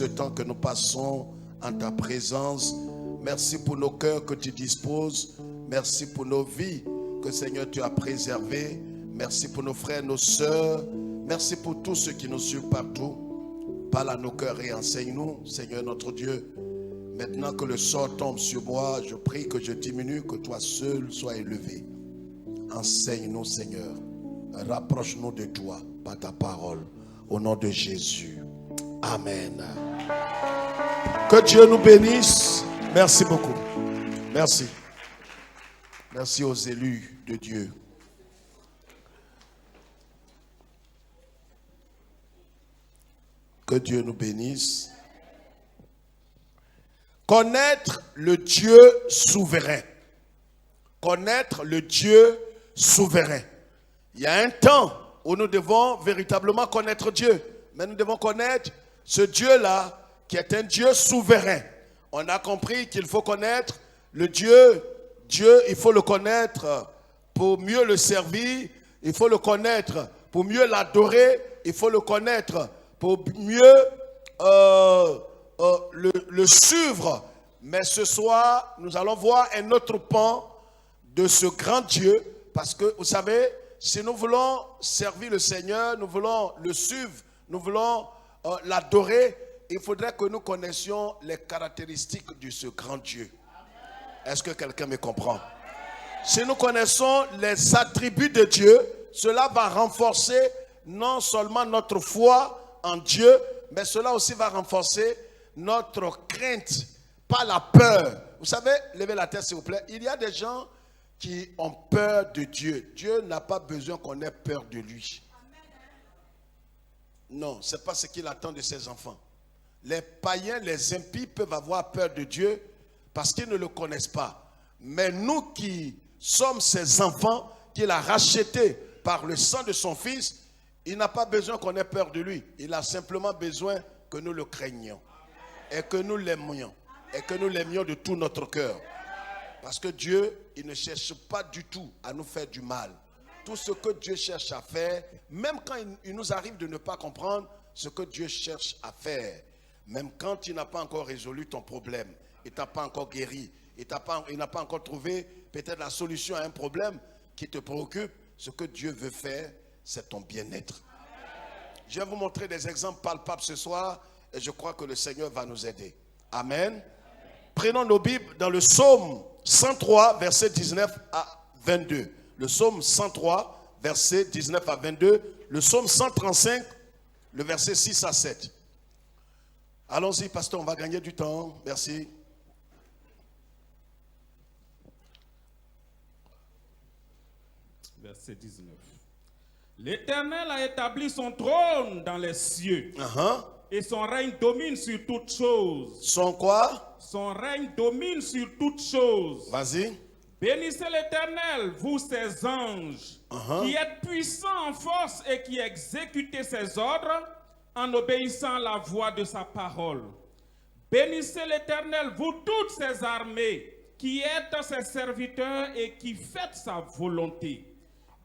ce temps que nous passons en ta présence. Merci pour nos cœurs que tu disposes. Merci pour nos vies que, Seigneur, tu as préservées. Merci pour nos frères, nos sœurs. Merci pour tous ceux qui nous suivent partout. Parle à nos cœurs et enseigne-nous, Seigneur notre Dieu. Maintenant que le sort tombe sur moi, je prie que je diminue, que toi seul sois élevé. Enseigne-nous, Seigneur. Rapproche-nous de toi par ta parole. Au nom de Jésus. Amen. Que Dieu nous bénisse. Merci beaucoup. Merci. Merci aux élus de Dieu. Que Dieu nous bénisse. Connaître le Dieu souverain. Connaître le Dieu souverain. Il y a un temps où nous devons véritablement connaître Dieu. Mais nous devons connaître ce Dieu-là qui est un Dieu souverain. On a compris qu'il faut connaître le Dieu. Dieu, il faut le connaître pour mieux le servir. Il faut le connaître pour mieux l'adorer. Il faut le connaître pour mieux le suivre. Mais ce soir, nous allons voir un autre pan de ce grand Dieu. Parce que, vous savez, si nous voulons servir le Seigneur, nous voulons le suivre, nous voulons l'adorer, il faudrait que nous connaissions les caractéristiques de ce grand Dieu. Est-ce que quelqu'un me comprend? Si nous connaissons les attributs de Dieu, cela va renforcer non seulement notre foi en Dieu, mais cela aussi va renforcer notre crainte, pas la peur. Vous savez, levez la tête s'il vous plaît, il y a des gens qui ont peur de Dieu. Dieu n'a pas besoin qu'on ait peur de lui. Non, ce n'est pas ce qu'il attend de ses enfants. Les païens, les impies peuvent avoir peur de Dieu parce qu'ils ne le connaissent pas. Mais nous qui sommes ses enfants, qu'il a rachetés par le sang de son Fils, il n'a pas besoin qu'on ait peur de lui. Il a simplement besoin que nous le craignions et que nous l'aimions et que nous l'aimions de tout notre cœur. Parce que Dieu, il ne cherche pas du tout à nous faire du mal. Tout ce que Dieu cherche à faire, même quand il nous arrive de ne pas comprendre ce que Dieu cherche à faire, même quand il n'a pas encore résolu ton problème, il ne t'a pas encore guéri, il n'a pas encore trouvé peut-être la solution à un problème qui te préoccupe, ce que Dieu veut faire, c'est ton bien-être. Je vais vous montrer des exemples palpables ce soir et je crois que le Seigneur va nous aider. Amen. Prenons nos Bibles dans le psaume 103, versets 19 à 22. Le psaume 103, versets 19 à 22. Le psaume 135, le verset 6 à 7. Allons-y, pasteur, on va gagner du temps. Merci. Verset 19. L'Éternel a établi son trône dans les cieux. Et son règne domine sur toutes choses. Son quoi? Son règne domine sur toutes choses. Vas-y. Bénissez l'Éternel, vous ses anges, qui êtes puissants en force et qui exécutez ses ordres en obéissant à la voix de sa parole. Bénissez l'Éternel, vous toutes ses armées, qui êtes ses serviteurs et qui faites sa volonté.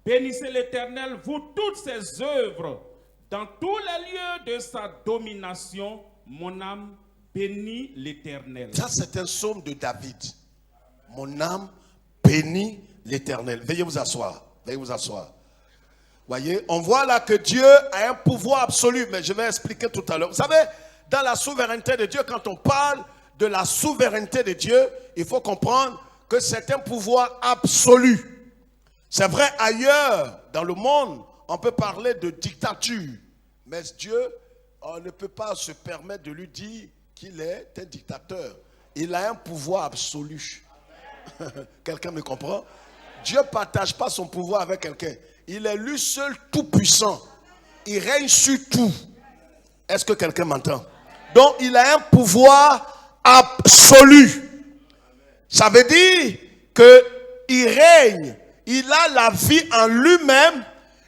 Bénissez l'Éternel, vous toutes ses œuvres. Dans tous les lieux de sa domination, mon âme bénit l'Éternel. Ça, c'est un psaume de David. Mon âme bénit l'Éternel. Veuillez vous asseoir. Veuillez vous asseoir. Voyez, on voit là que Dieu a un pouvoir absolu. Mais je vais expliquer tout à l'heure. Vous savez, dans la souveraineté de Dieu, quand on parle de la souveraineté de Dieu, il faut comprendre que c'est un pouvoir absolu. C'est vrai, ailleurs, dans le monde, on peut parler de dictature, mais Dieu, on ne peut pas se permettre de lui dire qu'il est un dictateur. Il a un pouvoir absolu. Quelqu'un me comprend? Dieu ne partage pas son pouvoir avec quelqu'un. Il est lui seul tout puissant. Il règne sur tout. Est-ce que quelqu'un m'entend? Donc il a un pouvoir absolu. Ça veut dire qu'il règne. Il a la vie en lui-même.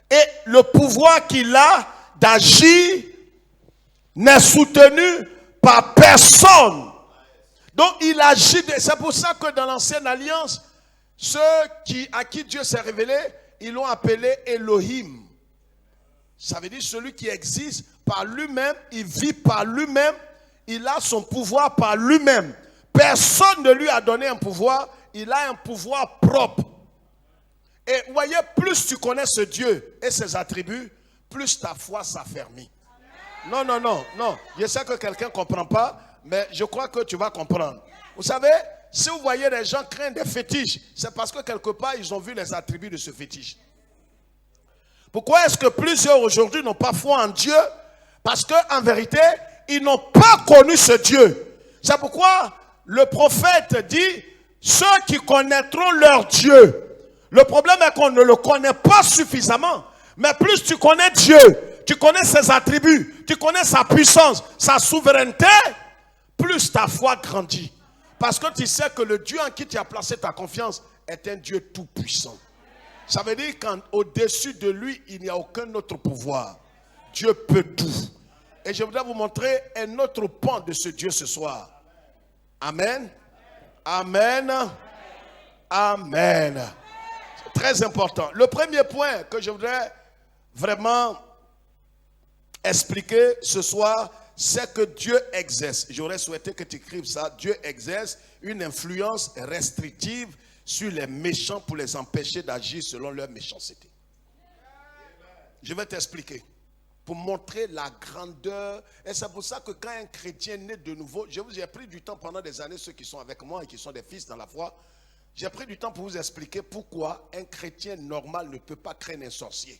Et le pouvoir qu'il a d'agir n'est soutenu par personne. Donc il agit. C'est pour ça que dans l'ancienne alliance, ceux à qui Dieu s'est révélé, ils l'ont appelé Elohim. Ça veut dire celui qui existe par lui-même, il vit par lui-même, il a son pouvoir par lui-même. Personne ne lui a donné un pouvoir. Il a un pouvoir propre. Et vous voyez, plus tu connais ce Dieu et ses attributs, plus ta foi s'affermit. Non. Je sais que quelqu'un ne comprend pas, mais je crois que tu vas comprendre. Vous savez, si vous voyez les gens craindre des fétiches, c'est parce que quelque part, ils ont vu les attributs de ce fétiche. Pourquoi est-ce que plusieurs aujourd'hui n'ont pas foi en Dieu? Parce qu'en vérité, ils n'ont pas connu ce Dieu. C'est pourquoi le prophète dit, ceux qui connaîtront leur Dieu. Le problème est qu'on ne le connaît pas suffisamment. Mais plus tu connais Dieu, tu connais ses attributs, tu connais sa puissance, sa souveraineté, plus ta foi grandit. Parce que tu sais que le Dieu en qui tu as placé ta confiance est un Dieu tout puissant. Ça veut dire qu'au-dessus de lui, il n'y a aucun autre pouvoir. Dieu peut tout. Et je voudrais vous montrer un autre pan de ce Dieu ce soir. Amen. Amen. Amen. C'est très important. Le premier point que je voudrais vraiment expliquer ce soir, c'est que Dieu exerce. J'aurais souhaité que tu écrives ça. Dieu exerce une influence restrictive sur les méchants pour les empêcher d'agir selon leur méchanceté. Je vais t'expliquer. Pour montrer la grandeur. Et c'est pour ça que quand un chrétien naît de nouveau, je vous ai pris du temps pendant des années, ceux qui sont avec moi et qui sont des fils dans la foi, j'ai pris du temps pour vous expliquer pourquoi un chrétien normal ne peut pas craindre un sorcier.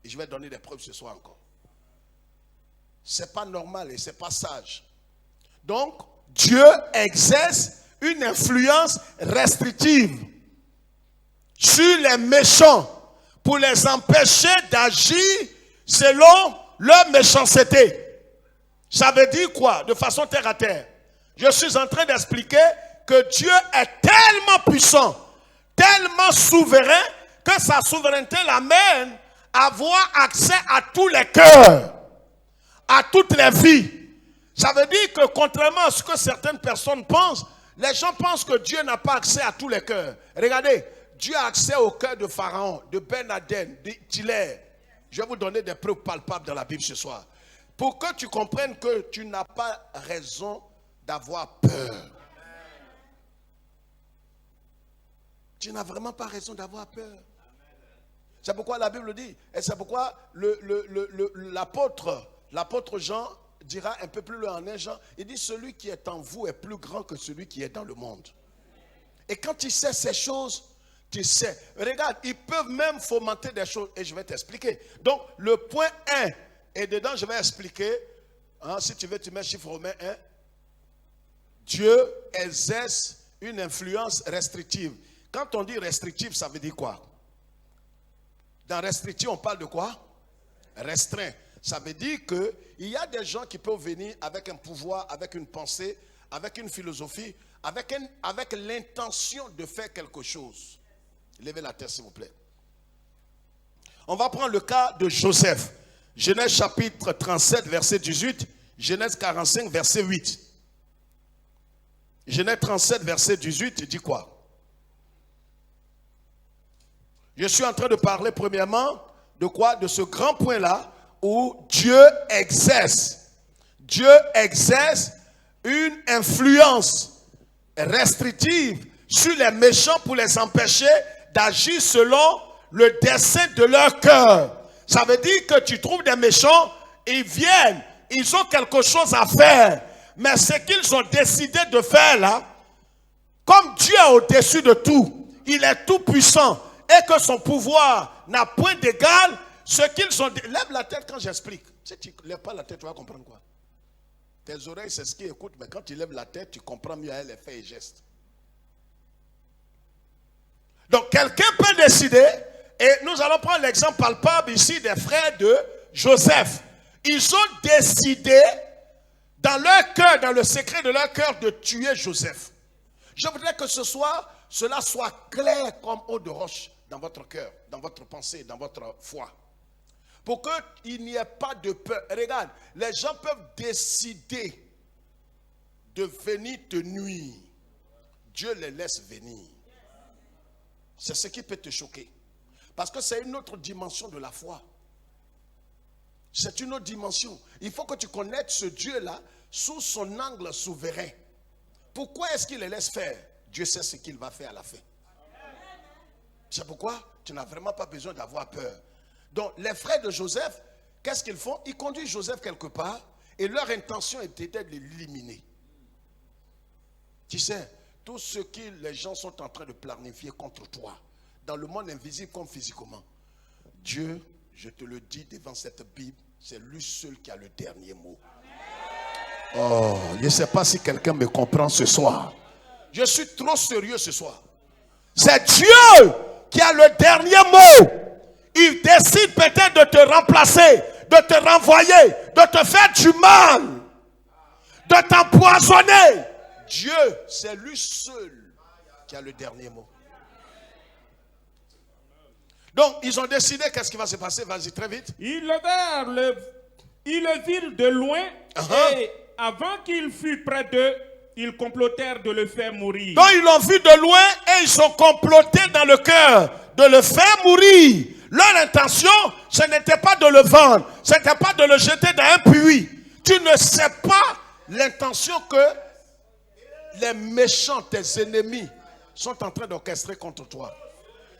Et je vais donner des preuves ce soir encore. C'est pas normal et c'est pas sage. Donc, Dieu exerce une influence restrictive sur les méchants pour les empêcher d'agir selon leur méchanceté. Ça veut dire quoi? De façon terre à terre. Je suis en train d'expliquer que Dieu est tellement puissant, tellement souverain, que sa souveraineté l'amène à avoir accès à tous les cœurs, à toutes les vies. Ça veut dire que contrairement à ce que certaines personnes pensent, les gens pensent que Dieu n'a pas accès à tous les cœurs. Regardez, Dieu a accès au cœur de Pharaon, de Ben Hadad, d'Hitler. Je vais vous donner des preuves palpables dans la Bible ce soir. Pour que tu comprennes que tu n'as pas raison d'avoir peur. Tu n'as vraiment pas raison d'avoir peur. C'est pourquoi la Bible dit, et c'est pourquoi l'apôtre Jean dira un peu plus loin en 1 Jean, il dit celui qui est en vous est plus grand que celui qui est dans le monde. Et quand tu sais ces choses, tu sais. Regarde, ils peuvent même fomenter des choses et je vais t'expliquer. Donc, le point 1, et dedans je vais expliquer, si tu veux tu mets chiffre romain 1, Dieu exerce une influence restrictive. Quand on dit restrictive, ça veut dire quoi? Dans restrictive, on parle de quoi? Restreint. Ça veut dire qu'il y a des gens qui peuvent venir avec un pouvoir, avec une pensée, avec une philosophie, avec l'intention de faire quelque chose. Levez la tête s'il vous plaît. On va prendre le cas de Joseph. Genèse chapitre 37 verset 18. Genèse 45 verset 8. Genèse 37 verset 18 il dit quoi? Je suis en train de parler premièrement de quoi? De ce grand point là où Dieu exerce une influence restrictive sur les méchants pour les empêcher d'agir selon le dessein de leur cœur. Ça veut dire que tu trouves des méchants, ils viennent, ils ont quelque chose à faire. Mais ce qu'ils ont décidé de faire là, comme Dieu est au-dessus de tout, il est tout puissant et que son pouvoir n'a point d'égal, ce qu'ils ont... Lève la tête quand j'explique. Si tu ne lèves pas la tête, tu vas comprendre quoi? Tes oreilles, c'est ce qui écoute, mais quand tu lèves la tête, tu comprends mieux les faits et gestes. Donc, quelqu'un peut décider, et nous allons prendre l'exemple palpable ici des frères de Joseph. Ils ont décidé, dans leur cœur, dans le secret de leur cœur, de tuer Joseph. Je voudrais que ce soir, cela soit clair comme eau de roche dans votre cœur, dans votre pensée, dans votre foi. Pour qu'il n'y ait pas de peur. Regarde, les gens peuvent décider de venir te nuire. Dieu les laisse venir. C'est ce qui peut te choquer. Parce que c'est une autre dimension de la foi. C'est une autre dimension. Il faut que tu connaisses ce Dieu-là. sous son angle souverain. Pourquoi est-ce qu'il les laisse faire? Dieu sait ce qu'il va faire à la fin. C'est pourquoi tu n'as vraiment pas besoin d'avoir peur. Donc les frères de Joseph, qu'est-ce qu'ils font? Ils conduisent Joseph quelque part et leur intention était de l'éliminer. Tu sais, tout ce que les gens sont en train de planifier contre toi, dans le monde invisible comme physiquement, Dieu, je te le dis devant cette Bible, c'est lui seul qui a le dernier mot. Oh, je ne sais pas si quelqu'un me comprend ce soir. Je suis trop sérieux ce soir. C'est Dieu qui a le dernier mot. Il décide peut-être de te remplacer, de te renvoyer, de te faire du mal, de t'empoisonner. Dieu, c'est lui seul qui a le dernier mot. Donc, ils ont décidé, qu'est-ce qui va se passer? Vas-y, très vite. Ils le virent de loin et avant qu'il fût près d'eux, ils complotèrent de le faire mourir. Donc, ils l'ont vu de loin et ils ont comploté dans le cœur de le faire mourir. Leur intention, ce n'était pas de le vendre, ce n'était pas de le jeter dans un puits. Tu ne sais pas l'intention que les méchants, tes ennemis, sont en train d'orchestrer contre toi.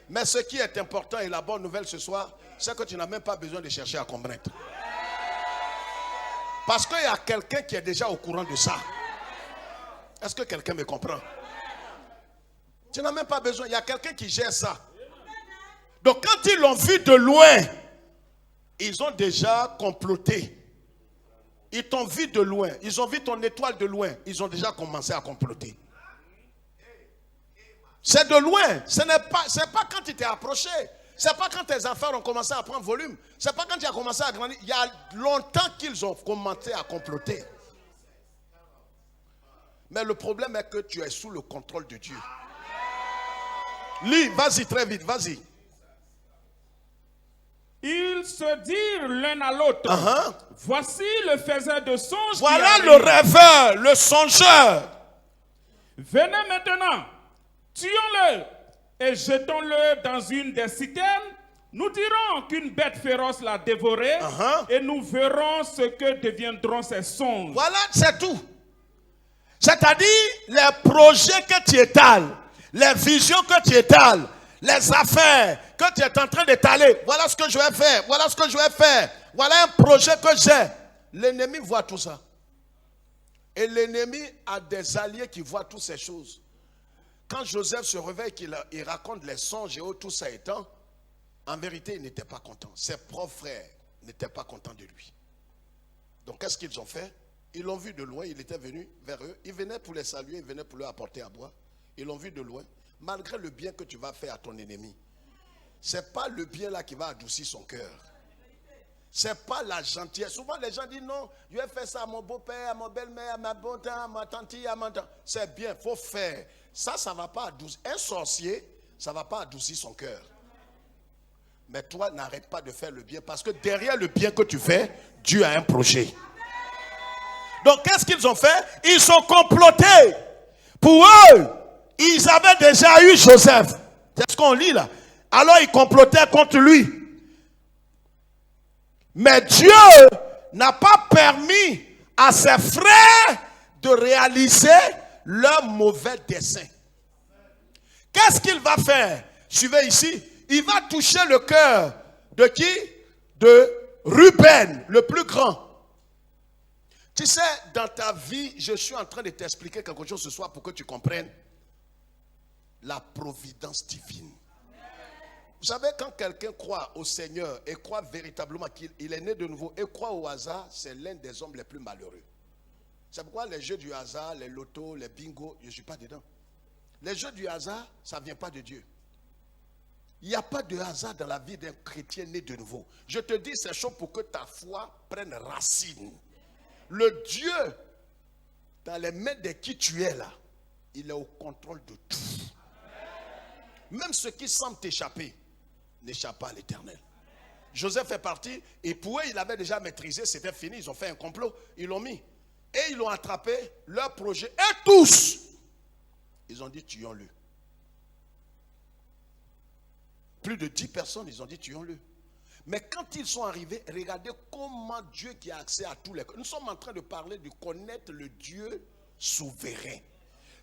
Mais ce qui est important et la bonne nouvelle ce soir, c'est que tu n'as même pas besoin de chercher à comprendre. Parce qu'il y a quelqu'un qui est déjà au courant de ça. Est-ce que quelqu'un me comprend? Tu n'as même pas besoin, il y a quelqu'un qui gère ça. Donc quand ils l'ont vu de loin, ils ont déjà comploté. Ils t'ont vu de loin, ils ont vu ton étoile de loin, ils ont déjà commencé à comploter. C'est de loin, c'est pas quand tu t'es approché, c'est pas quand tes affaires ont commencé à prendre volume, c'est pas quand tu as commencé à grandir, il y a longtemps qu'ils ont commencé à comploter. Mais le problème est que tu es sous le contrôle de Dieu. Lis, vas-y très vite, vas-y. Ils se dirent l'un à l'autre, voici le faiseur de songes. Voilà le rêveur, le songeur. Venez maintenant, tuons-le et jetons-le dans une des citernes. Nous dirons qu'une bête féroce l'a dévoré et nous verrons ce que deviendront ces songes. Voilà, c'est tout. C'est-à-dire les projets que tu étales, les visions que tu étales, les affaires que tu es en train d'étaler. Voilà ce que je vais faire, voilà ce que je vais faire. Voilà un projet que j'ai. L'ennemi voit tout ça. Et l'ennemi a des alliés qui voient toutes ces choses. Quand Joseph se réveille, qu'il raconte les songes et tout ça étant, en vérité, il n'était pas content. Ses propres frères n'étaient pas contents de lui. Donc, qu'est-ce qu'ils ont fait? Ils l'ont vu de loin, il était venu vers eux. Il venait pour les saluer, il venait pour leur apporter à boire. Ils l'ont vu de loin. Malgré le bien que tu vas faire à ton ennemi, ce n'est pas le bien là qui va adoucir son cœur. Ce n'est pas la gentillesse. Souvent les gens disent non, je vais faire ça à mon beau-père, à mon belle-mère, à ma bonne-tante, à ma tante, à ma tante. C'est bien, il faut faire. Ça ne va pas adoucir. Un sorcier, ça ne va pas adoucir son cœur. Mais toi, n'arrête pas de faire le bien parce que derrière le bien que tu fais, Dieu a un projet. Donc, qu'est-ce qu'ils ont fait? Ils ont comploté. Pour eux, ils avaient déjà eu Joseph. C'est ce qu'on lit là. Alors, ils complotaient contre lui. Mais Dieu n'a pas permis à ses frères de réaliser leur mauvais dessein. Qu'est-ce qu'il va faire? Suivez ici. Il va toucher le cœur de qui? De Ruben, le plus grand. Tu sais, dans ta vie, je suis en train de t'expliquer quelque chose ce soir pour que tu comprennes la providence divine. Vous savez, quand quelqu'un croit au Seigneur et croit véritablement qu'il est né de nouveau et croit au hasard, c'est l'un des hommes les plus malheureux. C'est pourquoi les jeux du hasard, les lotos, les bingos, je ne suis pas dedans. Les jeux du hasard, ça ne vient pas de Dieu. Il n'y a pas de hasard dans la vie d'un chrétien né de nouveau. Je te dis ces choses pour que ta foi prenne racine. Le Dieu, dans les mains de qui tu es là, il est au contrôle de tout. Même ce qui semble t'échapper, n'échappe pas à l'Éternel. Joseph est parti et pour eux, il avait déjà maîtrisé, c'était fini, ils ont fait un complot, ils l'ont mis. Et ils l'ont attrapé, leur projet, et tous, ils ont dit tuons-le. Plus de 10 personnes, ils ont dit tuons-le. Mais quand ils sont arrivés, regardez comment Dieu qui a accès à tous les... Nous sommes en train de parler de connaître le Dieu souverain.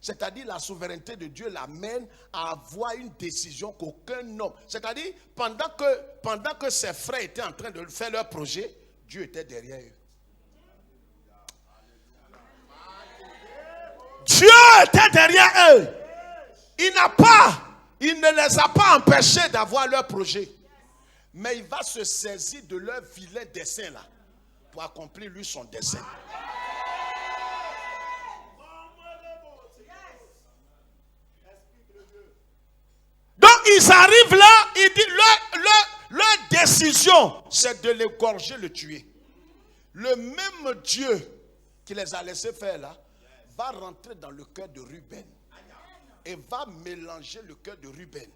C'est-à-dire la souveraineté de Dieu l'amène à avoir une décision qu'aucun homme... C'est-à-dire pendant que ses frères étaient en train de faire leur projet, Dieu était derrière eux. Dieu était derrière eux. Il ne les a pas empêchés d'avoir leur projet. Mais il va se saisir de leur vilain dessein là pour accomplir lui son dessein. Donc ils arrivent là, ils disent leur décision c'est de l'égorger, le tuer. Le même Dieu qui les a laissés faire là va rentrer dans le cœur de Ruben et va mélanger le cœur de Ruben.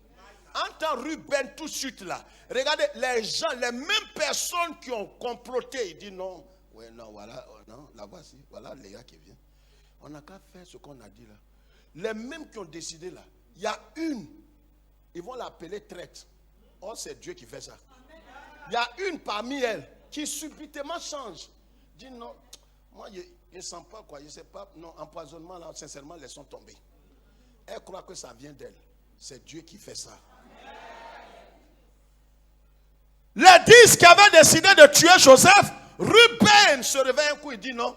Entend Ruben tout de suite là. Regardez, les gens, les mêmes personnes qui ont comploté, ils disent non, ouais, non, voilà, non, la voici, voilà Léa qui vient. On n'a qu'à faire ce qu'on a dit là. Les mêmes qui ont décidé là, il y a une, ils vont l'appeler traite. Oh, c'est Dieu qui fait ça. Il y a une parmi elles qui subitement change. Dit non, moi je ne sens pas quoi, je ne sais pas, non, empoisonnement là, sincèrement, laissons tomber. Elle croit que ça vient d'elle. C'est Dieu qui fait ça. Les 10 qui avaient décidé de tuer Joseph, Ruben se réveille un coup, il dit non.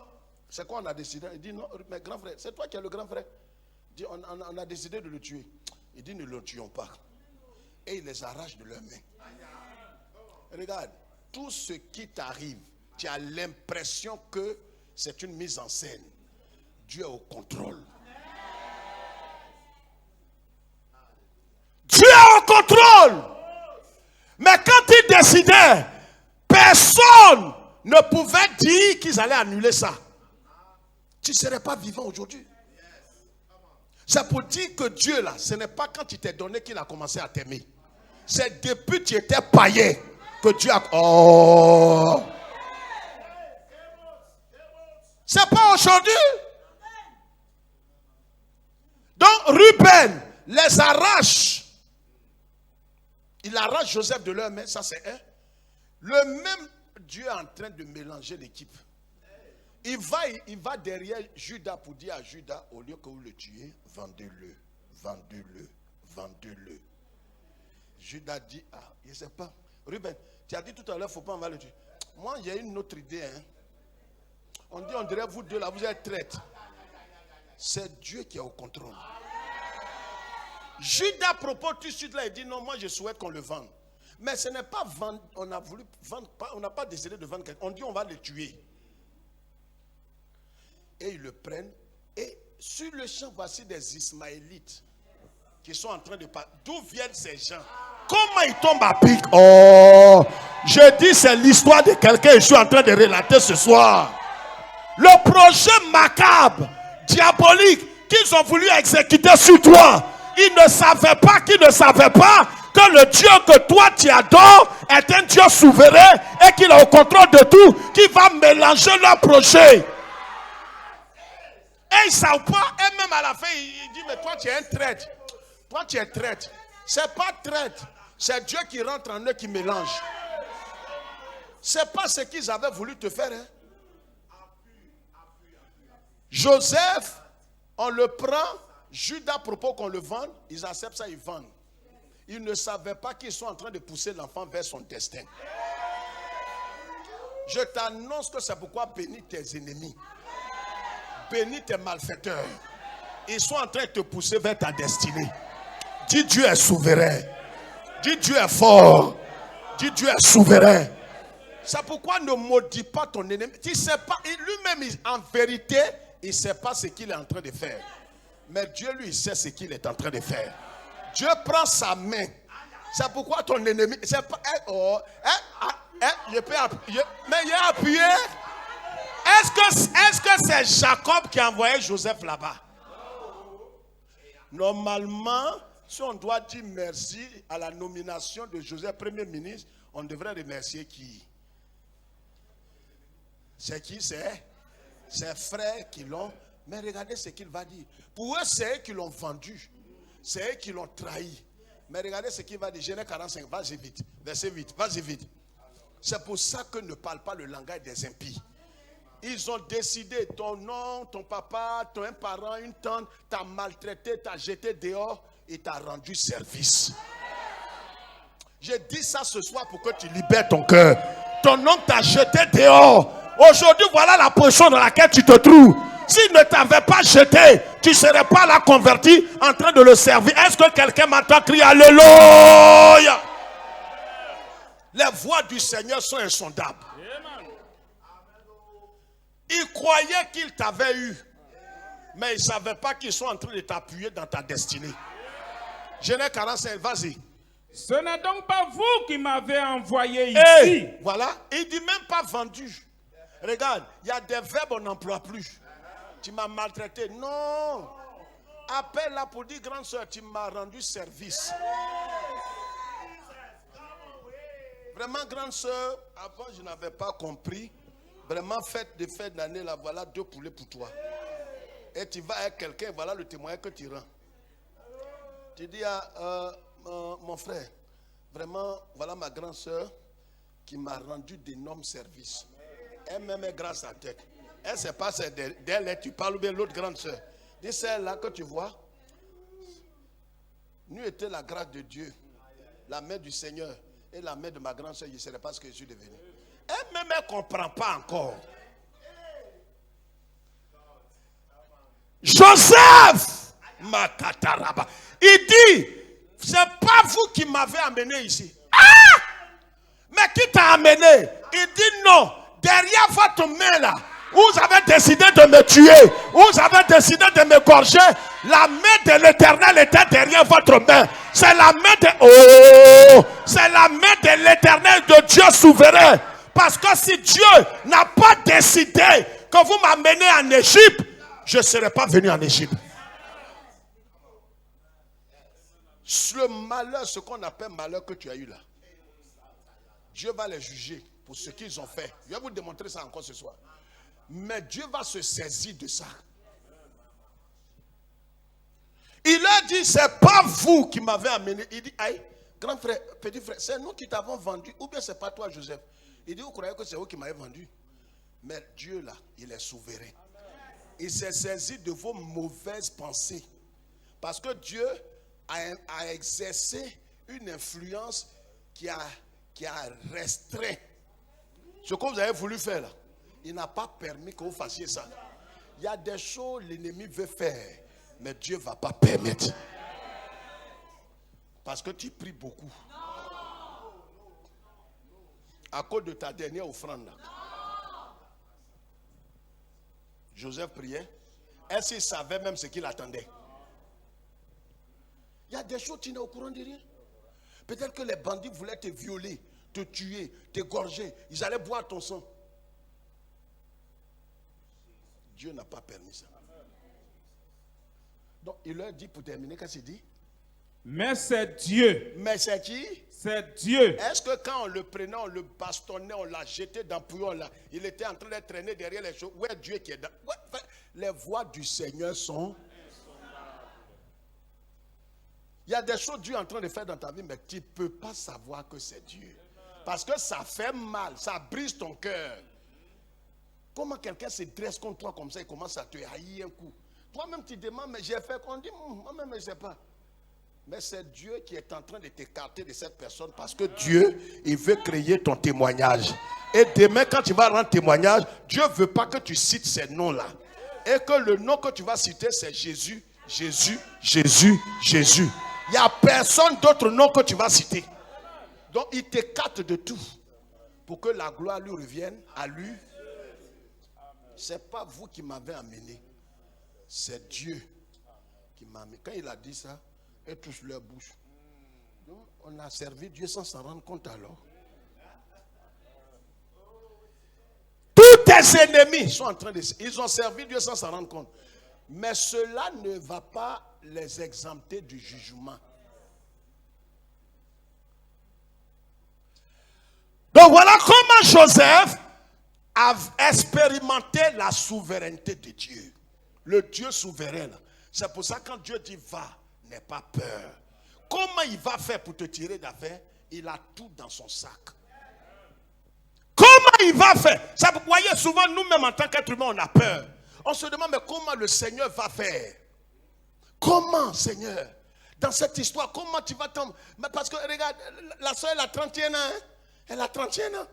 C'est quoi on a décidé? Il dit non, mais grand frère, c'est toi qui es le grand frère. Il dit on a décidé de le tuer. Il dit ne le tuons pas. Et il les arrache de leurs mains. Regarde, tout ce qui t'arrive, tu as l'impression que c'est une mise en scène. Dieu est au contrôle. Dieu est au contrôle. Mais quand ils décidaient, personne ne pouvait dire qu'ils allaient annuler ça. Tu ne serais pas vivant aujourd'hui. C'est pour dire que Dieu là, ce n'est pas quand il t'est donné qu'il a commencé à t'aimer. C'est depuis que tu étais païen que Dieu a... Oh! C'est pas aujourd'hui. Donc Ruben les arrache. Il arrache Joseph de leurs mains, ça c'est un. Le même Dieu est en train de mélanger l'équipe. Il va derrière Judas pour dire à Judas, au lieu que vous le tuez, vendez-le, vendez-le, vendez-le. Judas dit, ah, je ne sais pas. Ruben, tu as dit tout à l'heure, il ne faut pas en le tuer. Moi, il y a une autre idée. Hein. On dit, on dirait vous deux là, vous êtes traîtres. C'est Dieu qui est au contrôle. Judas propose tout de suite là, il dit non, moi je souhaite qu'on le vende. Mais ce n'est pas vendre, on a voulu vendre, on n'a pas décidé de vendre quelqu'un. On dit on va le tuer. Et ils le prennent. Et sur le champ, voici des Ismaélites qui sont en train de parler. D'où viennent ces gens? Comment ils tombent à pic? Oh, je dis c'est l'histoire de quelqu'un que je suis en train de relater ce soir. Le projet macabre, diabolique, qu'ils ont voulu exécuter sur toi. Ils ne savaient pas que le Dieu que toi tu adores est un Dieu souverain et qu'il est au contrôle de tout, qui va mélanger leur projet. Et ils ne savent pas, et même à la fin, il dit, mais toi tu es un traître. Toi tu es traître. C'est pas traître, c'est Dieu qui rentre en eux, qui mélange. C'est pas ce qu'ils avaient voulu te faire. Hein? Joseph, on le prend. Judas propose qu'on le vende, ils acceptent ça, ils vendent. Ils ne savaient pas qu'ils sont en train de pousser l'enfant vers son destin. Je t'annonce que c'est pourquoi bénis tes ennemis. Bénis tes malfaiteurs. Ils sont en train de te pousser vers ta destinée. Dis Dieu est souverain. Dis Dieu est fort. Dis Dieu est souverain. C'est pourquoi ne maudis pas ton ennemi. Tu sais pas, lui-même en vérité, il ne sait pas ce qu'il est en train de faire. Mais Dieu, lui, sait ce qu'il est en train de faire. Dieu prend sa main. C'est pourquoi ton ennemi... C'est pas, je peux appuyer. Mais il a appuyé. Est-ce que c'est Jacob qui a envoyé Joseph là-bas? Normalement, si on doit dire merci à la nomination de Joseph Premier ministre, on devrait remercier qui? C'est qui? C'est ses frères qui l'ont... Mais regardez ce qu'il va dire. Pour eux, c'est eux qui l'ont vendu. C'est eux qui l'ont trahi. Mais regardez ce qu'il va dire. Genèse 45, vas-y vite. Verset 8, vas-y vite. C'est pour ça que ne parle pas le langage des impies. Ils ont décidé, ton nom, ton papa, ton parent, une tante, t'a maltraité, t'a jeté dehors et t'a rendu service. J'ai dit ça ce soir pour que tu libères ton cœur. Ton homme t'a jeté dehors. Aujourd'hui, voilà la position dans laquelle tu te trouves. S'il ne t'avait pas jeté, tu ne serais pas là converti en train de le servir. Est-ce que quelqu'un m'entend crier Alléluia? Les voix du Seigneur sont insondables. Ils croyaient qu'ils t'avaient eu, mais ils ne savaient pas qu'ils sont en train de t'appuyer dans ta destinée. Genèse 45, vas-y. Ce n'est donc pas vous qui m'avez envoyé ici. Hey, voilà, il dit même pas vendu. Regarde, il y a des verbes on n'emploie plus. Tu m'as maltraité. Non. Appelle-la pour dire, grande soeur, tu m'as rendu service. Vraiment, grande soeur, avant je n'avais pas compris. Vraiment, fête de fête d'année, là, voilà 2 poulets pour toi. Et tu vas avec quelqu'un, voilà le témoignage que tu rends. Tu dis à mon frère, vraiment, voilà ma grande soeur qui m'a rendu d'énormes services. Elle m'aimait grâce à tête. Elle sait pas c'est d'elle, tu parles bien l'autre grande soeur. Dis celle-là que tu vois. Nous était la grâce de Dieu, la main du Seigneur et la main de ma grande soeur, je ne sais pas ce que je suis devenu. Elle-même, elle ne comprend pas encore. Joseph, Makataraba, il dit, c'est pas vous qui m'avez amené ici. Ah! Mais qui t'a amené? Il dit non, derrière votre main là, vous avez décidé de me tuer, vous avez décidé de m'égorger, la main de l'Éternel était derrière votre main. C'est la main de... Oh! C'est la main de l'Éternel, de Dieu souverain. Parce que si Dieu n'a pas décidé que vous m'amenez en Égypte, je ne serais pas venu en Égypte. Le malheur, ce qu'on appelle malheur que tu as eu là, Dieu va les juger pour ce qu'ils ont fait. Je vais vous démontrer ça encore ce soir. Mais Dieu va se saisir de ça. Il a dit, c'est pas vous qui m'avez amené. Il dit, aïe, grand frère, petit frère, c'est nous qui t'avons vendu. Ou bien c'est pas toi, Joseph. Il dit, vous croyez que c'est vous qui m'avez vendu? Mais Dieu là, il est souverain. Il s'est saisi de vos mauvaises pensées. Parce que Dieu a exercé une influence qui a restreint ce que vous avez voulu faire là. Il n'a pas permis que vous fassiez ça. Il y a des choses que l'ennemi veut faire, mais Dieu ne va pas permettre. Parce que tu pries beaucoup. À cause de ta dernière offrande là. Joseph priait. Est-ce qu'il savait même ce qu'il attendait? Il y a des choses, tu n'es au courant de rien. Peut-être que les bandits voulaient te violer, te tuer, t'égorger. Ils allaient boire ton sang. Dieu n'a pas permis ça. Donc il leur dit pour terminer, qu'est-ce qu'il dit? Mais c'est Dieu. Mais c'est qui? C'est Dieu. Est-ce que quand on le prenait, on le bastonnait, on l'a jeté dans le pouillon là, il était en train de traîner derrière les choses? Où est Dieu qui est dans? Les voix du Seigneur sont... Il y a des choses Dieu est en train de faire dans ta vie, mais tu ne peux pas savoir que c'est Dieu. Parce que ça fait mal, ça brise ton cœur. Comment quelqu'un se dresse contre toi comme ça et commence à te haïr un coup? Toi-même tu demandes, mais j'ai fait qu'on dit, moi-même je ne sais pas. Mais c'est Dieu qui est en train de t'écarter de cette personne parce que Dieu, il veut créer ton témoignage. Et demain, quand tu vas rendre témoignage, Dieu ne veut pas que tu cites ces noms-là. Et que le nom que tu vas citer, c'est Jésus, Jésus, Jésus, Jésus. Il n'y a personne d'autre nom que tu vas citer. Donc, il t'écarte de tout pour que la gloire lui revienne à lui. Ce n'est pas vous qui m'avez amené. C'est Dieu qui m'a amené. Quand il a dit ça, et touche leur bouche. Donc, on a servi Dieu sans s'en rendre compte alors. Tous tes ennemis sont en train de... Ils ont servi Dieu sans s'en rendre compte. Mais cela ne va pas les exempter du jugement. Donc voilà comment Joseph a expérimenté la souveraineté de Dieu. Le Dieu souverain. C'est pour ça que quand Dieu dit va, n'aie pas peur. Comment il va faire pour te tirer d'affaire? Il a tout dans son sac. il va faire? Ça, vous voyez, souvent, nous-mêmes, en tant qu'être humain, on a peur. On se demande, mais comment le Seigneur va faire? Comment, Seigneur? Dans cette histoire, comment tu vas tomber? Parce que, regarde, la soeur, elle a 31 ans. Hein? Elle a 31 ans.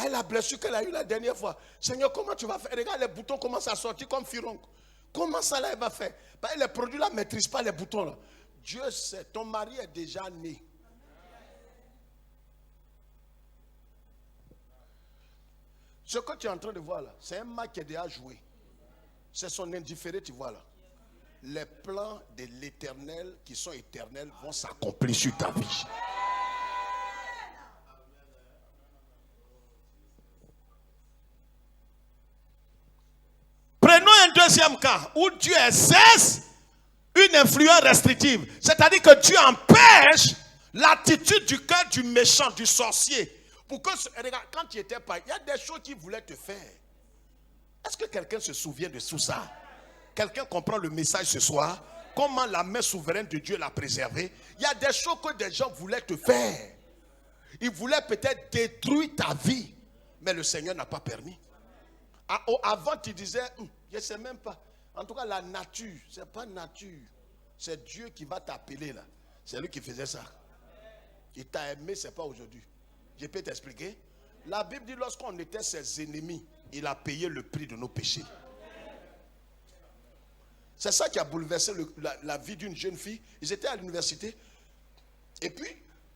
Elle a blessure qu'elle a eu la dernière fois. Seigneur, comment tu vas faire? Regarde, les boutons commencent à sortir comme furonque. Comment ça, là, elle va faire? Parce que les produits, là, ne maîtrisent pas les boutons, là. Dieu sait, ton mari est déjà né. Ce que tu es en train de voir, là, c'est un match qui est déjà joué. C'est son indifféré, tu vois, là. Les plans de l'Éternel qui sont éternels vont s'accomplir sur ta vie. Prenons un deuxième cas où Dieu exerce une influence restrictive. C'est-à-dire que Dieu empêche l'attitude du cœur du méchant, du sorcier. Pour que, regarde, quand tu étais pas, il y a des choses qu'il voulait te faire. Est-ce que quelqu'un se souvient de tout ça? Quelqu'un comprend le message ce soir? Comment la main souveraine de Dieu l'a préservé? Il y a des choses que des gens voulaient te faire. Ils voulaient peut-être détruire ta vie. Mais le Seigneur n'a pas permis. Avant, tu disais, je ne sais même pas. En tout cas, la nature, ce n'est pas nature. C'est Dieu qui va t'appeler là. C'est lui qui faisait ça. Il t'a aimé, ce n'est pas aujourd'hui. Je peux t'expliquer. La Bible dit, lorsqu'on était ses ennemis, il a payé le prix de nos péchés. C'est ça qui a bouleversé la vie d'une jeune fille. Ils étaient à l'université. Et puis,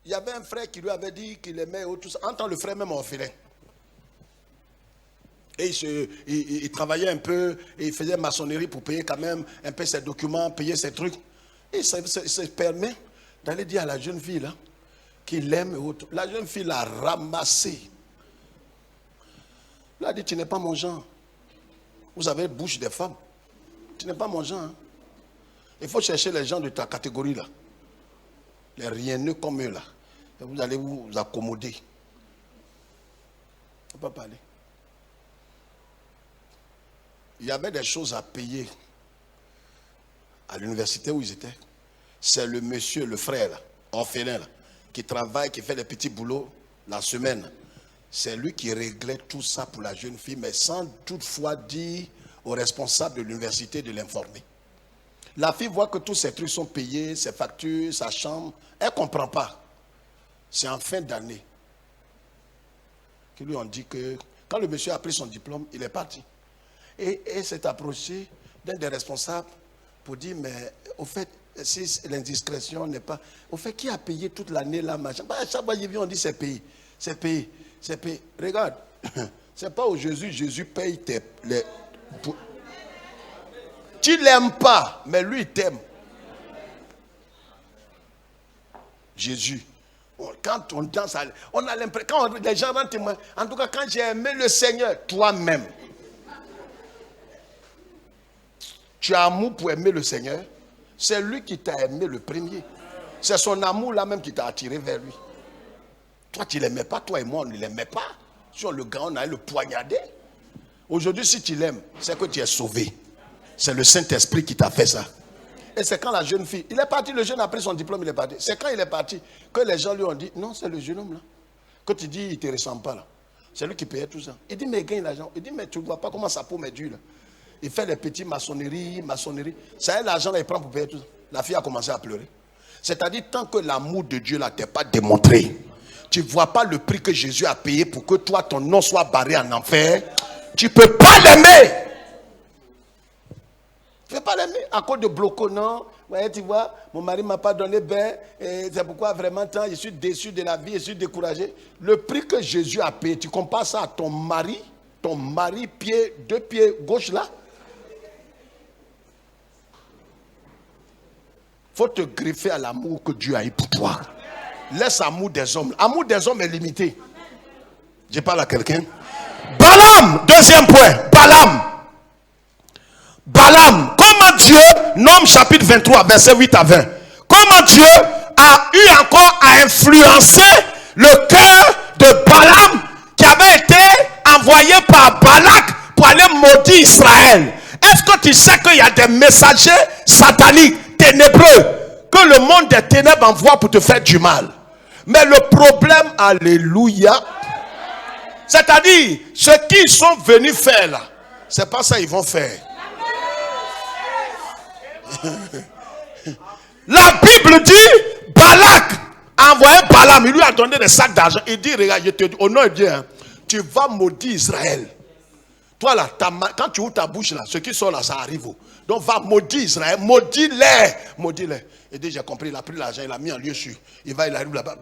il y avait un frère qui lui avait dit qu'il aimait tout ça. En tant le frère même orphelin. Et il travaillait un peu, et il faisait maçonnerie pour payer quand même un peu ses documents, payer ses trucs. Et ça se permet d'aller dire à la jeune fille là, qu'il aime et autres. La jeune fille l'a ramassé. Elle a dit, tu n'es pas mon genre. Vous avez bouche des femmes. Tu n'es pas mon genre. Hein. Il faut chercher les gens de ta catégorie là. Les rieneux comme eux là. Et vous allez vous accommoder. Il ne faut pas parler. Il y avait des choses à payer à l'université où ils étaient. C'est le monsieur, le frère, là, orphelin, là, qui travaille, qui fait des petits boulots la semaine. C'est lui qui réglait tout ça pour la jeune fille, mais sans toutefois dire au responsable de l'université de l'informer. La fille voit que tous ses trucs sont payés, ses factures, sa chambre. Elle ne comprend pas. C'est en fin d'année qu'ils lui ont dit que quand le monsieur a pris son diplôme, il est parti. Et s'est approché d'un des responsables pour dire, mais au fait, si l'indiscrétion n'est pas... Au fait, qui a payé toute l'année là, machin? À chaque fois, on dit, c'est payé. C'est payé. C'est payé. Regarde, c'est pas au Jésus paye tu l'aimes pas, mais lui, il t'aime. Jésus. Quand on danse, on a l'impression, quand les gens rendent témoin, en tout cas, quand j'ai aimé le Seigneur, toi-même, tu as amour pour aimer le Seigneur. C'est lui qui t'a aimé le premier. C'est son amour là même qui t'a attiré vers lui. Toi, tu ne l'aimais pas. Toi et moi, on ne l'aimait pas. Sur le gars, on allait le poignarder. Aujourd'hui, si tu l'aimes, c'est que tu es sauvé. C'est le Saint-Esprit qui t'a fait ça. Et c'est quand la jeune fille, il est parti, le jeune a pris son diplôme, il est parti. C'est quand il est parti que les gens lui ont dit, non, c'est le jeune homme là. Que tu dis, il ne te ressemble pas là. C'est lui qui payait tout ça. Il dit, mais il gagne l'argent. Il dit, mais tu ne vois pas comment sa peau m'est dure là. Il fait les petits maçonneries. Ça, l'argent là, il prend pour payer tout ça. La fille a commencé à pleurer. C'est-à-dire, tant que l'amour de Dieu là t'est pas démontré, tu ne vois pas le prix que Jésus a payé pour que toi, ton nom soit barré en enfer, tu ne peux pas l'aimer. Tu ne peux pas l'aimer. À cause de bloco, non. Ouais, tu vois, mon mari ne m'a pas donné bain. C'est pourquoi vraiment, je suis déçu de la vie, je suis découragé. Le prix que Jésus a payé, tu compares ça à ton mari, deux pieds gauche là. Il faut te greffer à l'amour que Dieu a eu pour toi. Laisse l'amour des hommes. L'amour des hommes est limité. Je parle à quelqu'un. Balaam, deuxième point. Balaam, comment Dieu, Nom chapitre 23, verset 8 à 20. Comment Dieu a eu encore à influencer le cœur de Balaam qui avait été envoyé par Balak pour aller maudire Israël. Est-ce que tu sais qu'il y a des messagers sataniques, ténébreux, que le monde des ténèbres envoie pour te faire du mal? Mais le problème, alléluia, C'est-à-dire, ce qu'ils sont venus faire là, c'est pas ça qu'ils vont faire. La Bible dit, Balak a envoyé Balaam, il lui a donné des sacs d'argent. Il dit, regarde, je te dis, au nom de Dieu, hein, tu vas maudire Israël. Toi là, quand tu ouvres ta bouche là, ce qui sort là, ça arrive. Donc va maudire Israël, maudis-les. Maudis-les. Il dit, j'ai compris, il a pris l'argent, il a mis en lieu sûr. Il arrive là-bas.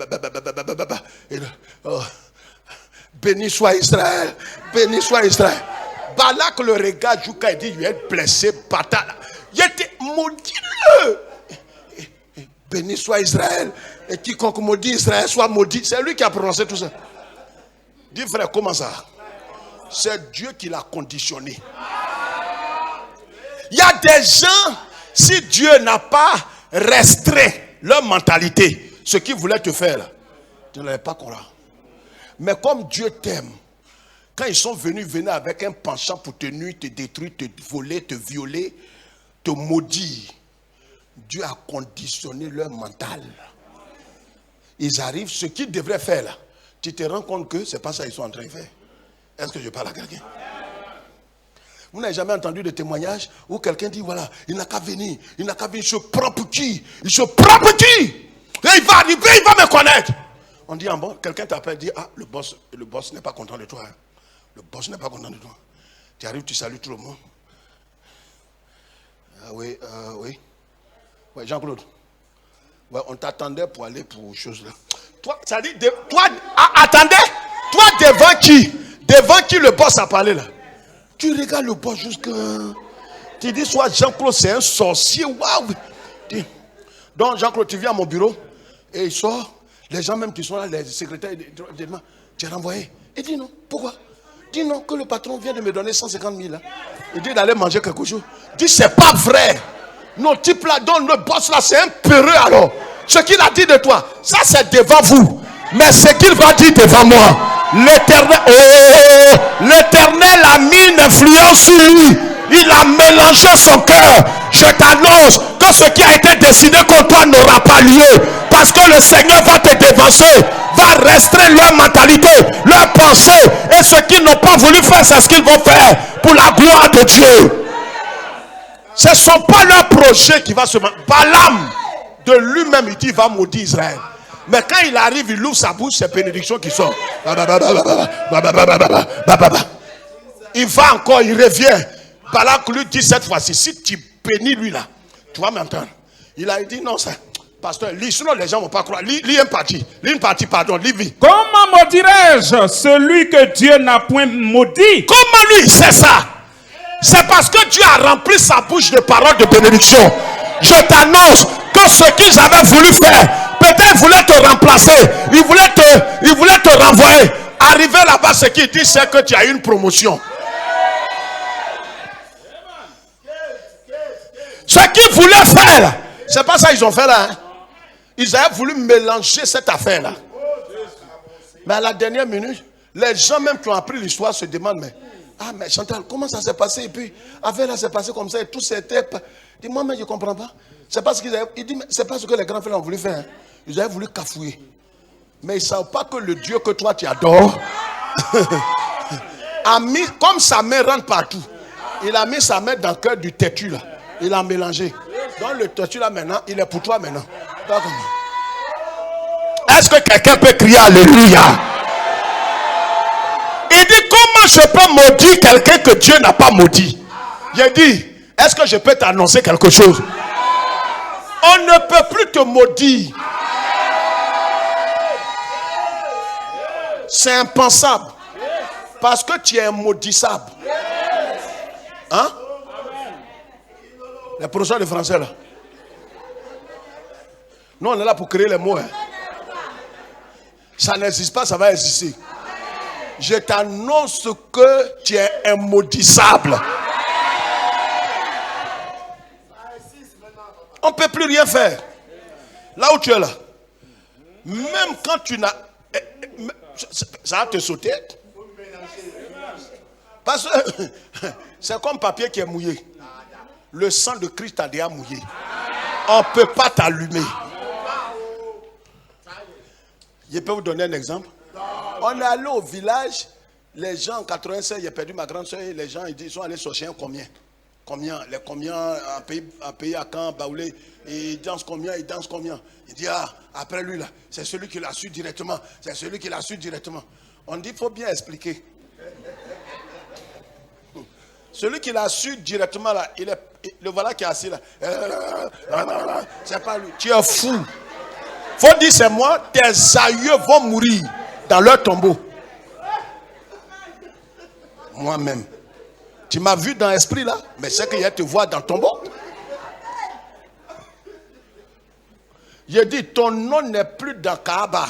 Béni soit Israël, béni soit Israël. Balak le regarde, Jouka, il dit, il est blessé, bâtard. Il était maudit-le. Béni soit Israël. Et quiconque maudit Israël soit maudit. C'est lui qui a prononcé tout ça. Dis frère, comment ça? C'est Dieu qui l'a conditionné. Il y a des gens, si Dieu n'a pas restreint leur mentalité, ce qu'ils voulaient te faire, là, tu ne l'avais pas croire. Mais comme Dieu t'aime, quand ils sont venus avec un penchant pour te nuire, te détruire, te voler, te violer, te maudire, Dieu a conditionné leur mental. Ils arrivent, ce qu'ils devraient faire là, tu te rends compte que ce n'est pas ça qu'ils sont en train de faire. Est-ce que je parle à quelqu'un? Vous n'avez jamais entendu de témoignage où quelqu'un dit voilà, il n'a qu'à venir, il se prend pour qui? Il se prend pour qui? Et il va arriver, il va me connaître. On dit en bon, quelqu'un t'appelle, dit ah, le boss n'est pas content de toi. Hein. Le boss n'est pas content de toi. Tu arrives, tu salues tout le monde. Ah oui, oui. Ouais, Jean-Claude. Ouais, on t'attendait pour aller pour chose là. Toi, ça dit, toi, attendez, toi devant qui? Devant qui le boss a parlé là? Tu regardes le boss jusqu'à... Tu dis soit Jean-Claude c'est un sorcier. Waouh! Donc Jean-Claude, tu viens à mon bureau et il sort. Les gens même qui sont là, les secrétaires, tu es renvoyé. Il dit non. Pourquoi? Dis non, que le patron vient de me donner 150 000. Hein. Il dit d'aller manger quelque chose. Dis c'est pas vrai. Non, type là, donc le boss là, c'est un peureux alors. Ce qu'il a dit de toi, ça c'est devant vous. Mais ce qu'il va dire devant moi, l'Éternel a mis une influence sur lui. Il a mélangé son cœur. Je t'annonce que ce qui a été décidé contre toi n'aura pas lieu. Parce que le Seigneur va te dévancer, va restreindre leur mentalité, leur pensée. Et ce qu'ils n'ont pas voulu faire, c'est ce qu'ils vont faire pour la gloire de Dieu. Ce ne sont pas leurs projets qui vont se... Balaam, de lui-même, il dit il va maudire Israël. Mais quand il arrive, il ouvre sa bouche, c'est bénédiction qui sort. Il va encore, il revient. Balak lui dit cette fois-ci, si tu bénis lui là, tu vas m'entendre. Il a dit non, ça, pasteur, lis, sinon les gens ne vont pas croire. Lis une partie, pardon, lis. Comment maudirais-je celui que Dieu n'a point maudit? Comment lui, c'est ça? C'est parce que Dieu a rempli sa bouche de paroles de bénédiction. Je t'annonce que ce qu'ils avaient voulu faire, peut-être ils voulaient te remplacer, ils voulaient te renvoyer. Arrivé là-bas, ce qu'il dit, c'est que tu as eu une promotion. Ce qu'ils voulaient faire, c'est pas ça qu'ils ont fait là. Hein. Ils avaient voulu mélanger cette affaire-là. Mais à la dernière minute, les gens même qui ont appris l'histoire se demandent, mais Chantal, comment ça s'est passé? Et puis, affaire là s'est passé comme ça et tout s'était... Dis-moi, mais je ne comprends pas. C'est pas ce qu'ils avaient... Il dit, mais c'est pas ce que les grands frères ont voulu faire. Hein. Ils avaient voulu cafouiller. Mais ils ne savent pas que le Dieu que toi tu adores a mis, comme sa main rentre partout, il a mis sa main dans le cœur du têtu là. Il a mélangé. Donc le têtu là maintenant, il est pour toi maintenant. Est-ce que quelqu'un peut crier alléluia? Il dit comment je peux maudire quelqu'un que Dieu n'a pas maudit? Il dit, est-ce que je peux t'annoncer quelque chose? On ne peut plus te maudire. C'est impensable. Parce que tu es maudissable. Hein? Les professeurs de français là. Nous on est là pour créer les mots. Hein. Ça n'existe pas, ça va exister. Je t'annonce que tu es immaudissable. On ne peut plus rien faire. Là où tu es là. Même quand tu n'as... Ça va te sauter. Parce que c'est comme papier qui est mouillé. Le sang de Christ a déjà mouillé. On ne peut pas t'allumer. Je peux vous donner un exemple. On est allé au village. Les gens en 96, j'ai perdu ma grande soeur et les gens ils sont allés chercher un combien. Les combien, un pays à Caen, Baoulé, ils dansent combien, ils dansent combien. Il dit, ah, après lui là, c'est celui qui l'a su directement, c'est celui qui l'a su directement. On dit, il faut bien expliquer. Celui qui l'a su directement là, le voilà qui est assis là. C'est pas lui, tu es fou. Faut dire, c'est moi, tes aïeux vont mourir dans leur tombeau. Moi-même. Tu m'as vu dans l'esprit là, mais c'est que je te vois dans ton tombeau. Je dis, ton nom n'est plus dans Kaaba.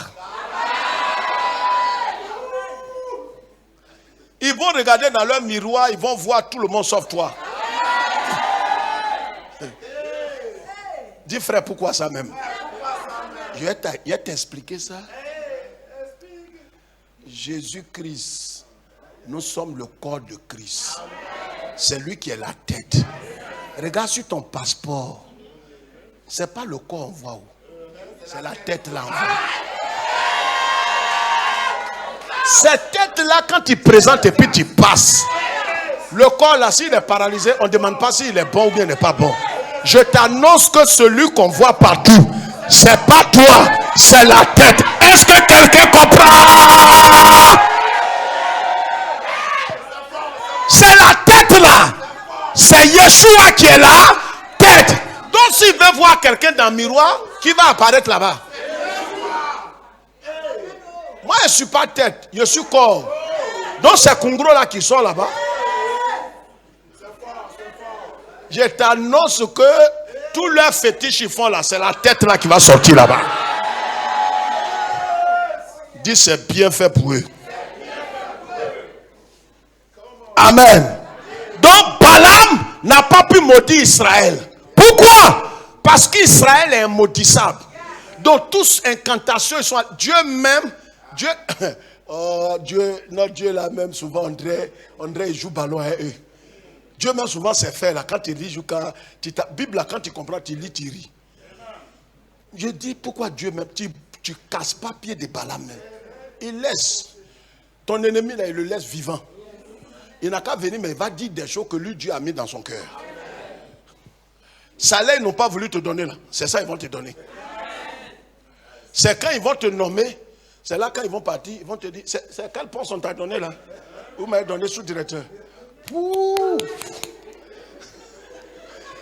Ils vont regarder dans leur miroir, ils vont voir tout le monde sauf toi. Dis frère, pourquoi ça même? Je vais t'expliquer ça. Jésus-Christ, nous sommes le corps de Christ. C'est lui qui est la tête. Regarde sur ton passeport. C'est pas le corps, on voit où. C'est la tête là. Cette tête là, quand il présente et puis tu passes. Le corps là, s'il est paralysé, on ne demande pas s'il est bon ou bien il n'est pas bon. Je t'annonce que celui qu'on voit partout, c'est pas toi, c'est la tête. Est-ce que quelqu'un comprend? C'est la tête là. C'est Yeshua qui est là, tête. Donc s'il veut voir quelqu'un dans le miroir, qui va apparaître là-bas? Moi je ne suis pas tête, je suis corps. Donc c'est Kungro là qui sort là-bas. Je t'annonce que tous leurs fétiches ils font là, c'est la tête là qui va sortir là-bas. Dis c'est bien fait pour eux. Amen. Donc Balaam n'a pas pu maudire Israël. Pourquoi? Parce qu'Israël est immaudissable. Donc tous incantations, ils sont Dieu même. Dieu, oh Dieu, notre Dieu là même souvent André il joue ballon à eux. Dieu même souvent c'est fait là quand il lit, Bible là quand tu comprends, tu lis, tu ris. Je dis pourquoi Dieu même, tu casses pas pied de Balaam même. Il laisse ton ennemi là, il le laisse vivant. Il n'a qu'à venir, mais il va dire des choses que lui, Dieu a mis dans son cœur. Ça là, ils n'ont pas voulu te donner là. C'est ça, ils vont te donner. C'est quand ils vont te nommer, c'est là quand ils vont partir, ils vont te dire, c'est quel poste on t'a donné là? Vous m'avez donné sous-directeur.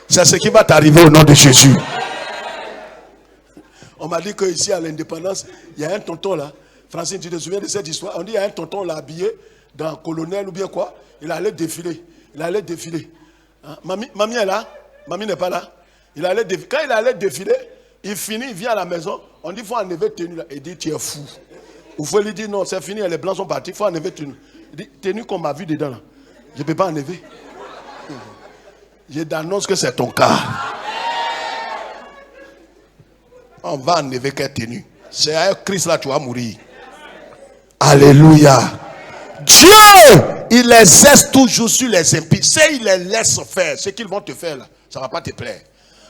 C'est ce qui va t'arriver au nom de Jésus. On m'a dit qu'ici à l'indépendance, il y a un tonton là. Francine, tu te souviens de cette histoire? On dit il y a un tonton là habillé dans colonel ou bien quoi. Il allait défiler. Hein? Mamie est là. Mamie n'est pas là. Quand il allait défiler, il finit, il vient à la maison. On dit il faut enlever tenue là. Il dit tu es fou. Ou faut lui dire non, c'est fini, les blancs sont partis, il faut enlever tenue. Il dit tenue qu'on m'a vu dedans là. Je ne peux pas enlever. Je t'annonce que c'est ton cas. On va enlever quelle tenue. C'est avec Christ là tu vas mourir. Alléluia. Dieu, il exerce toujours sur les impies. C'est il les laisse faire. Ce qu'ils vont te faire là, ça ne va pas te plaire.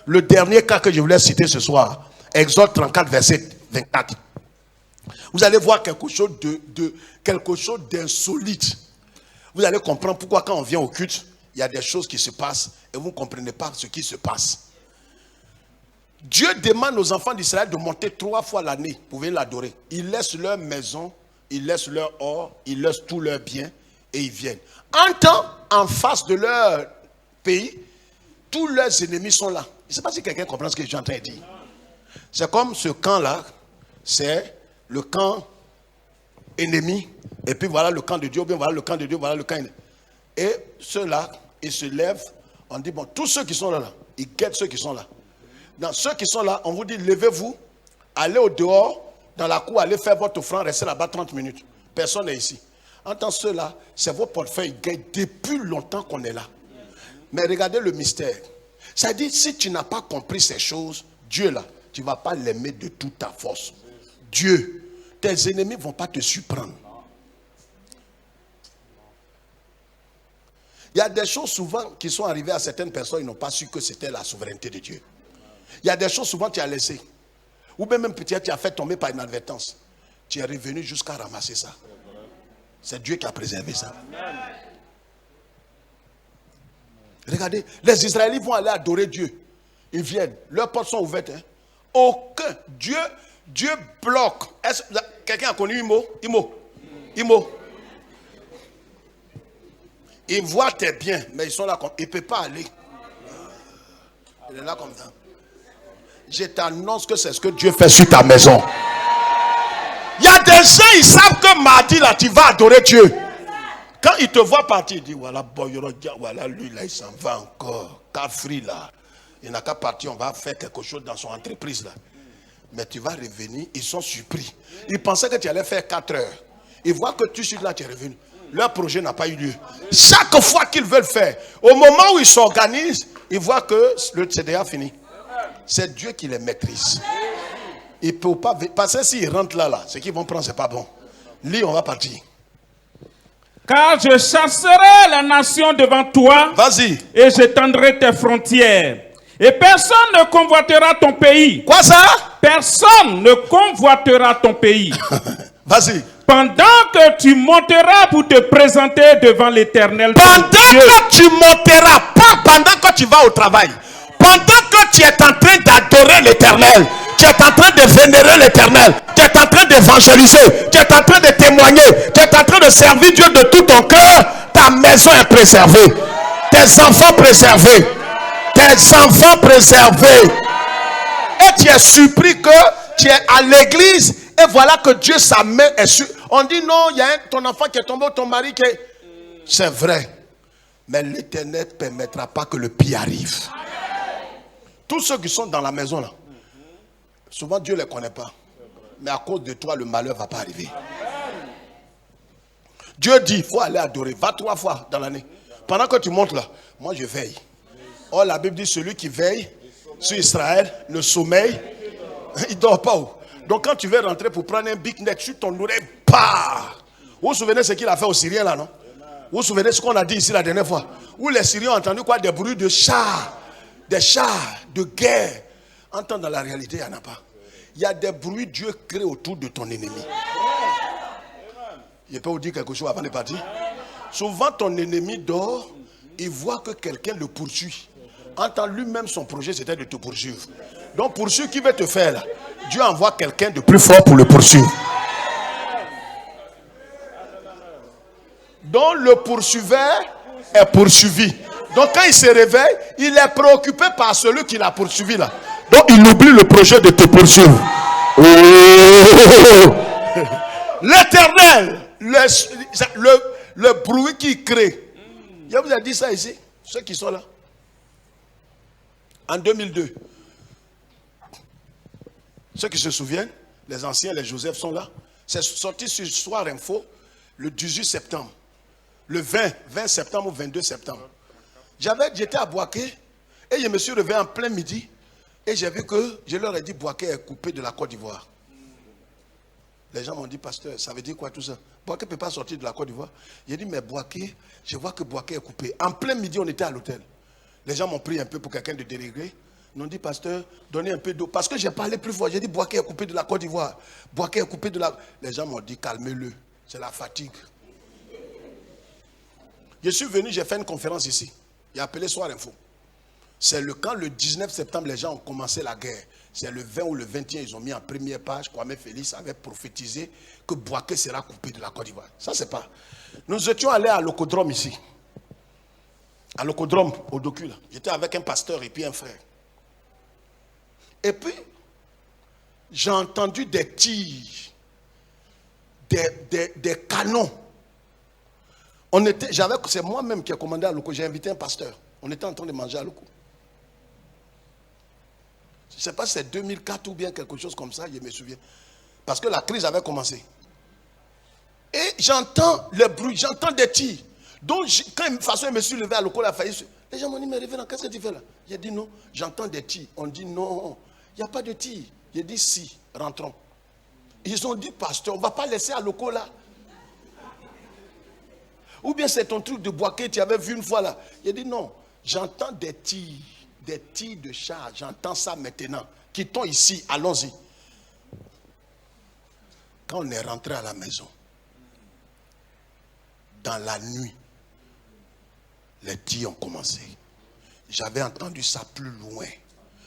Le dernier cas que je voulais citer ce soir, Exode 34, verset 24. Vous allez voir quelque chose d'insolite. Vous allez comprendre pourquoi quand on vient au culte, il y a des choses qui se passent et vous ne comprenez pas ce qui se passe. Dieu demande aux enfants d'Israël de monter 3 fois l'année pour venir l'adorer. Ils laissent leur maison, ils laissent leur or, ils laissent tous leurs biens et ils viennent. En temps, en face de leur pays, tous leurs ennemis sont là. Je ne sais pas si quelqu'un comprend ce que je suis en train de dire. C'est comme ce camp-là, c'est le camp ennemi, et puis voilà le camp de Dieu, bien voilà le camp de Dieu, voilà le camp ennemi. Et ceux-là, ils se lèvent, on dit, bon, tous ceux qui sont là, ils guettent ceux qui sont là. Dans ceux qui sont là, on vous dit, levez-vous, allez au dehors, dans la cour, allez faire votre offrande, restez là-bas 30 minutes. Personne n'est ici. En tant que ceux-là, c'est vos portefeuilles gagnent depuis longtemps qu'on est là. Mais regardez le mystère. C'est-à-dire, si tu n'as pas compris ces choses, Dieu là, tu ne vas pas l'aimer de toute ta force. Dieu, tes ennemis ne vont pas te surprendre. Il y a des choses souvent qui sont arrivées à certaines personnes, ils n'ont pas su que c'était la souveraineté de Dieu. Il y a des choses souvent que tu as laissées. Ou même peut-être tu as fait tomber par inadvertance. Tu es revenu jusqu'à ramasser ça. C'est Dieu qui a préservé ça. Regardez, les Israélites vont aller adorer Dieu. Ils viennent, leurs portes sont ouvertes. Hein. Aucun. Dieu bloque. Quelqu'un a connu Imo. Ils voient tes biens, mais ils sont là comme. Ils ne peuvent pas aller. Il est là comme ça. Je t'annonce que c'est ce que Dieu fait sur ta maison. Il y a des gens, ils savent que mardi, là, tu vas adorer Dieu. Quand ils te voient partir, ils disent, voilà, voilà, lui, là, il s'en va encore. Cafri, là. Il n'a qu'à partir, on va faire quelque chose dans son entreprise, là. Mais tu vas revenir, ils sont surpris. Ils pensaient que tu allais faire 4 heures. Ils voient que tu suis là, tu es revenu. Leur projet n'a pas eu lieu. Chaque fois qu'ils veulent faire, au moment où ils s'organisent, ils voient que c'est déjà fini. C'est Dieu qui les maîtrise. Ils ne peuvent pas. Parce que s'ils rentrent là, ce qu'ils vont prendre, ce n'est pas bon. Lis, on va partir. Car je chasserai la nation devant toi. Vas-y. Et j'étendrai tes frontières. Et personne ne convoitera ton pays. Quoi ça? Personne ne convoitera ton pays. Vas-y. Pendant que tu monteras pour te présenter devant l'Éternel. Pendant que tu monteras, pas pendant que tu vas au travail. Pendant que tu es en train d'adorer l'Éternel, tu es en train de vénérer l'Éternel, tu es en train d'évangéliser, tu es en train de témoigner, tu es en train de servir Dieu de tout ton cœur, ta maison est préservée, tes enfants préservés, tes enfants préservés. Et tu es surpris que tu es à l'église et voilà que Dieu, sa main est sur. On dit non, il y a ton enfant qui est tombé, ton mari qui est. C'est vrai. Mais l'Éternel ne permettra pas que le pire arrive. Tous ceux qui sont dans la maison là, souvent Dieu ne les connaît pas. Mais à cause de toi, le malheur ne va pas arriver. Dieu dit, il faut aller adorer. Va 3 fois dans l'année. Pendant que tu montes là, moi je veille. Or la Bible dit, celui qui veille sur Israël, le sommeil, il ne dort pas où. Donc quand tu veux rentrer pour prendre un big net sur ton oreille, bah! Vous vous souvenez ce qu'il a fait aux Syriens là, non? Vous vous souvenez ce qu'on a dit ici la dernière fois? Où les Syriens ont entendu quoi? Des bruits de chars. Des chars de guerre. En temps, dans la réalité, il n'y en a pas. Il y a des bruits que Dieu crée autour de ton ennemi. Je peux vous dire quelque chose avant de partir. Souvent, ton ennemi dort, il voit que quelqu'un le poursuit. En temps, lui-même, son projet, c'était de te poursuivre. Donc, pour ceux qui veulent te faire, là, Dieu envoie quelqu'un de plus fort pour le poursuivre. Donc, le poursuiveur est poursuivi. Donc quand il se réveille, il est préoccupé par celui qui l'a poursuivi là. Donc il oublie le projet de te poursuivre. Oh! L'Éternel, le bruit qu'il crée. Je vous ai dit ça ici, ceux qui sont là. En 2002. Ceux qui se souviennent, les anciens, les Joseph sont là. C'est sorti sur Soir Info le 18 septembre. Le 20 septembre ou 22 septembre. J'étais à Boaké et je me suis réveillé en plein midi et j'ai vu que je leur ai dit Boaké est coupé de la Côte d'Ivoire. Les gens m'ont dit, pasteur, ça veut dire quoi tout ça? Boaké ne peut pas sortir de la Côte d'Ivoire. J'ai dit, mais Boaké, je vois que Boaké est coupé. En plein midi, on était à l'hôtel. Les gens m'ont pris un peu pour quelqu'un de délégué. Ils m'ont dit, pasteur, donnez un peu d'eau. Parce que j'ai parlé plus fort. J'ai dit, Boaké est coupé de la Côte d'Ivoire. Boaké est coupé de la... Les gens m'ont dit, calmez-le. C'est la fatigue. Je suis venu, j'ai fait une conférence ici. Il a appelé Soir Info. C'est quand le 19 septembre, les gens ont commencé la guerre. C'est le 20 ou le 21, ils ont mis en première page, Kwame Félix avait prophétisé que Boaké sera coupé de la Côte d'Ivoire. Ça, c'est pas. Nous étions allés à l'Ocodrome ici. À l'Ocodrome, au Docu, là. J'étais avec un pasteur et puis un frère. Et puis, j'ai entendu des tirs, des canons. C'est moi-même qui ai commandé à Loco. J'ai invité un pasteur. On était en train de manger à Loco. Je ne sais pas si c'est 2004 ou bien quelque chose comme ça, je me souviens. Parce que la crise avait commencé. Et j'entends le bruit, j'entends des tirs. Donc, quand de toute façon, je me suis levé à Loco, la faillite. Les gens m'ont dit, mais révérend, qu'est-ce que tu fais là? J'ai dit non, j'entends des tirs. On dit non, il n'y a pas de tirs. J'ai dit si, rentrons. Ils ont dit, pasteur, on ne va pas laisser à Loco là. Ou bien c'est ton truc de Boaké, tu avais vu une fois là. J'ai dit non, j'entends des tirs de char, j'entends ça maintenant. Quittons ici, allons-y. Quand on est rentré à la maison, dans la nuit, les tirs ont commencé. J'avais entendu ça plus loin.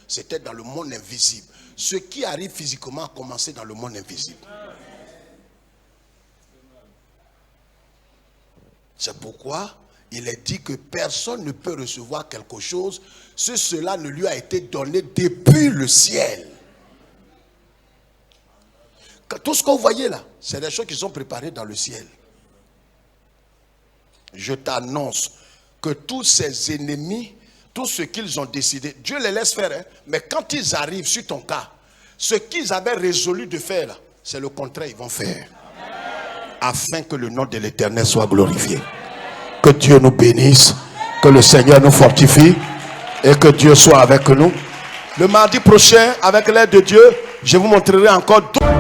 C'était dans le monde invisible. Ce qui arrive physiquement a commencé dans le monde invisible. C'est pourquoi il est dit que personne ne peut recevoir quelque chose si cela ne lui a été donné depuis le ciel. Tout ce que vous voyez là, c'est des choses qui sont préparées dans le ciel. Je t'annonce que tous ces ennemis, tout ce qu'ils ont décidé, Dieu les laisse faire, hein, mais quand ils arrivent sur ton cas, ce qu'ils avaient résolu de faire là, c'est le contraire, ils vont faire. Afin que le nom de l'Éternel soit glorifié. Que Dieu nous bénisse, que le Seigneur nous fortifie et que Dieu soit avec nous. Le mardi prochain, avec l'aide de Dieu, je vous montrerai encore d'autres.